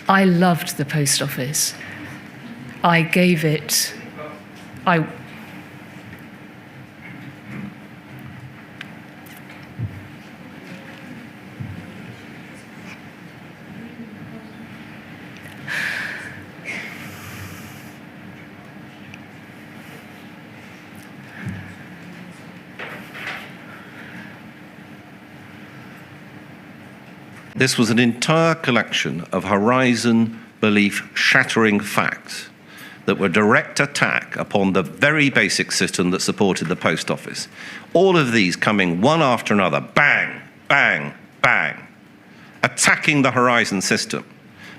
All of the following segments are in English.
I loved the post office. I gave it, This was an entire collection of horizon belief-shattering facts that were direct attack upon the very basic system that supported the post office. All of these coming one after another, bang, bang, bang, attacking the horizon system.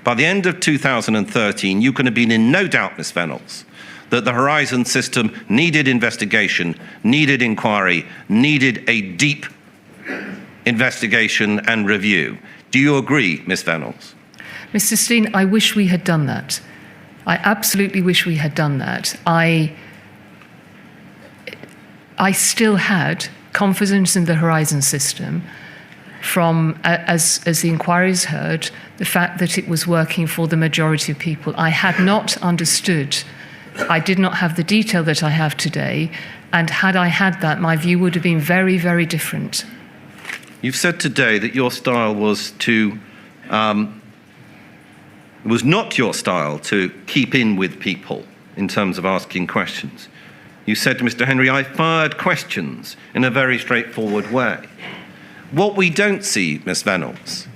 By the end of 2013, you can have been in no doubt, Ms. Vennells, that the horizon system needed investigation, needed inquiry, needed a deep investigation and review. Do you agree, Ms. Vennells? Mr. Stein, I wish we had done that. I absolutely wish we had done that. I still had confidence in the horizon system from, as the inquiries heard, the fact that it was working for the majority of people. I had not understood, I did not have the detail that I have today, and had I had that, my view would have been very, very different. You've said today that your style was to, was not your style to keep in with people in terms of asking questions. You said to Mr. Henry, I fired questions in a very straightforward way. What we don't see, Ms. Vennells,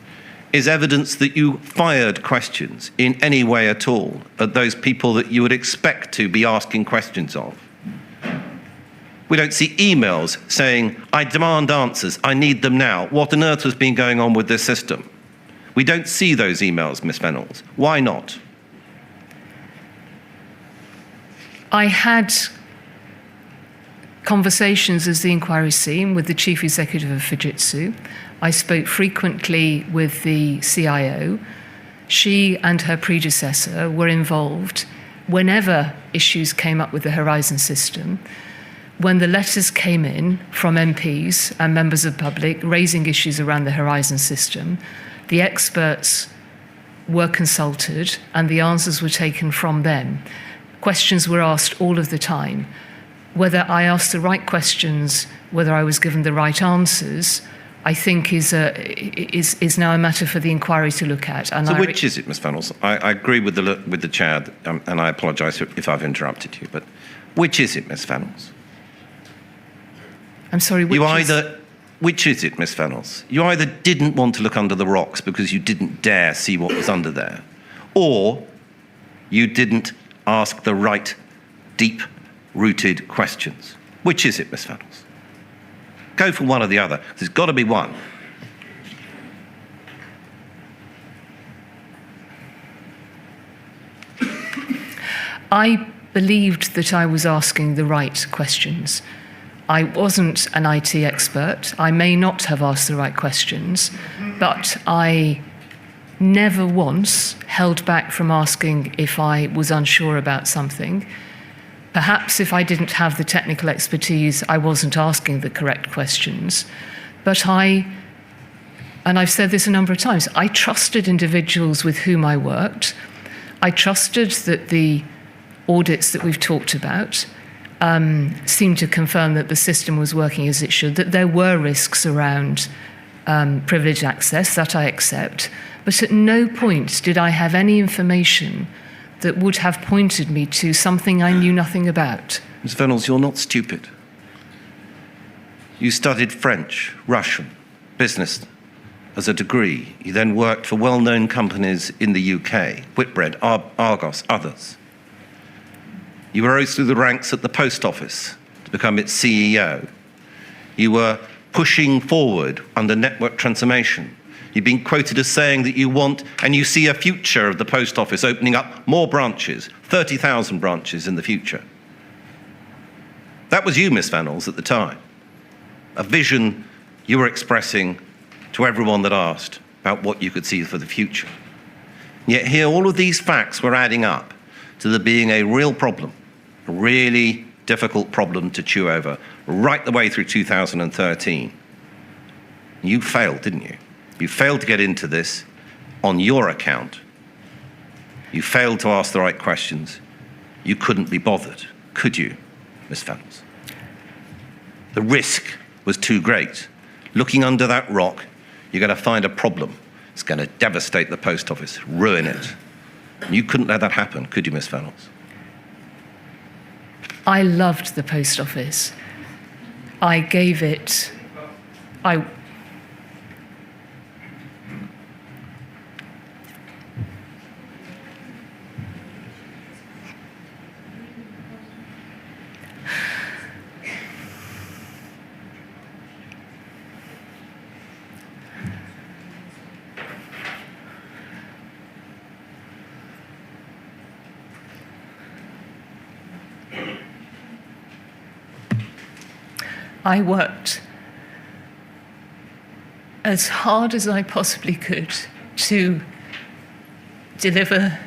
is evidence that you fired questions in any way at all at those people that you would expect to be asking questions of. We don't see emails saying, I demand answers, I need them now. What on earth has been going on with this system? We don't see those emails, Ms. Vennells. Why not? I had conversations, as the inquiry's seen, with the chief executive of Fujitsu. I spoke frequently with the CIO. She and her predecessor were involved whenever issues came up with the Horizon system. When the letters came in from MPs and members of the public raising issues around the Horizon system, the experts were consulted and the answers were taken from them. Questions were asked all of the time. Whether I asked the right questions, whether I was given the right answers, I think is now a matter for the inquiry to look at. And so which is it, Ms. Vennells? I agree with the chair, and I apologise if I've interrupted you, but which is it, Ms. Vennells? I'm sorry, which is it, Ms. Vennells? You either didn't want to look under the rocks because you didn't dare see what was under there, or you didn't ask the right, deep-rooted questions. Which is it, Ms. Vennells? Go for one or the other. There's got to be one. I believed that I was asking the right questions. I wasn't an IT expert. I may not have asked the right questions, but I never once held back from asking if I was unsure about something. Perhaps if I didn't have the technical expertise, I wasn't asking the correct questions. But and I've said this a number of times, I trusted individuals with whom I worked. I trusted that the audits that we've talked about seemed to confirm that the system was working as it should, that there were risks around privileged access, that I accept. But at no point did I have any information that would have pointed me to something I knew nothing about. Ms. Vennells, you're not stupid. You studied French, Russian, business as a degree. You then worked for well-known companies in the UK, Whitbread, Argos, others. You rose through the ranks at the post office to become its CEO. You were pushing forward under network transformation. You've been quoted as saying that you want and you see a future of the post office opening up more branches, 30,000 branches in the future. That was you, Ms. Vennells, at the time. A vision you were expressing to everyone that asked about what you could see for the future. Yet here, all of these facts were adding up to there being a real problem, a really difficult problem to chew over, right the way through 2013. You failed, didn't you? You failed to get into this on your account. You failed to ask the right questions. You couldn't be bothered, could you, Miss Vennells? The risk was too great. Looking under that rock, you're going to find a problem. It's going to devastate the post office, ruin it. And you couldn't let that happen, could you, Miss Vennells? I loved the post office. I gave it... I worked as hard as I possibly could to deliver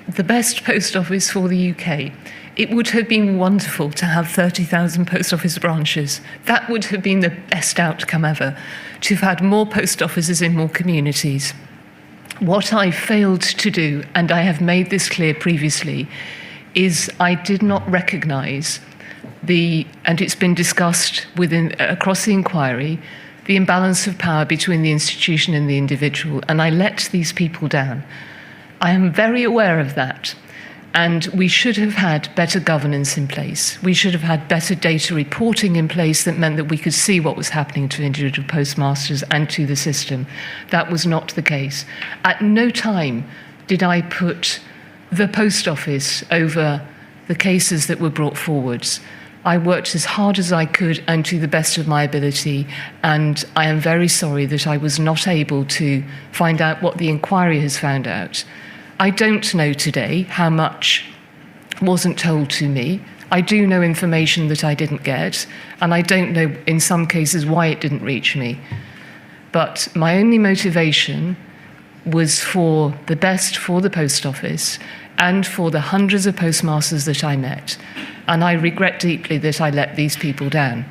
the best post office for the UK. It would have been wonderful to have 30,000 post office branches. That would have been the best outcome ever, to have had more post offices in more communities. What I failed to do, and I have made this clear previously, is I did not recognise and it's been discussed across the inquiry, the imbalance of power between the institution and the individual, and I let these people down. I am very aware of that, and we should have had better governance in place. We should have had better data reporting in place that meant that we could see what was happening to individual postmasters and to the system. That was not the case. At no time did I put the post office over the cases that were brought forwards. I worked as hard as I could and to the best of my ability, and I am very sorry that I was not able to find out what the inquiry has found out. I don't know today how much wasn't told to me. I do know information that I didn't get, and I don't know in some cases why it didn't reach me. But my only motivation was for the best for the post office and for the hundreds of postmasters that I met. And I regret deeply that I let these people down.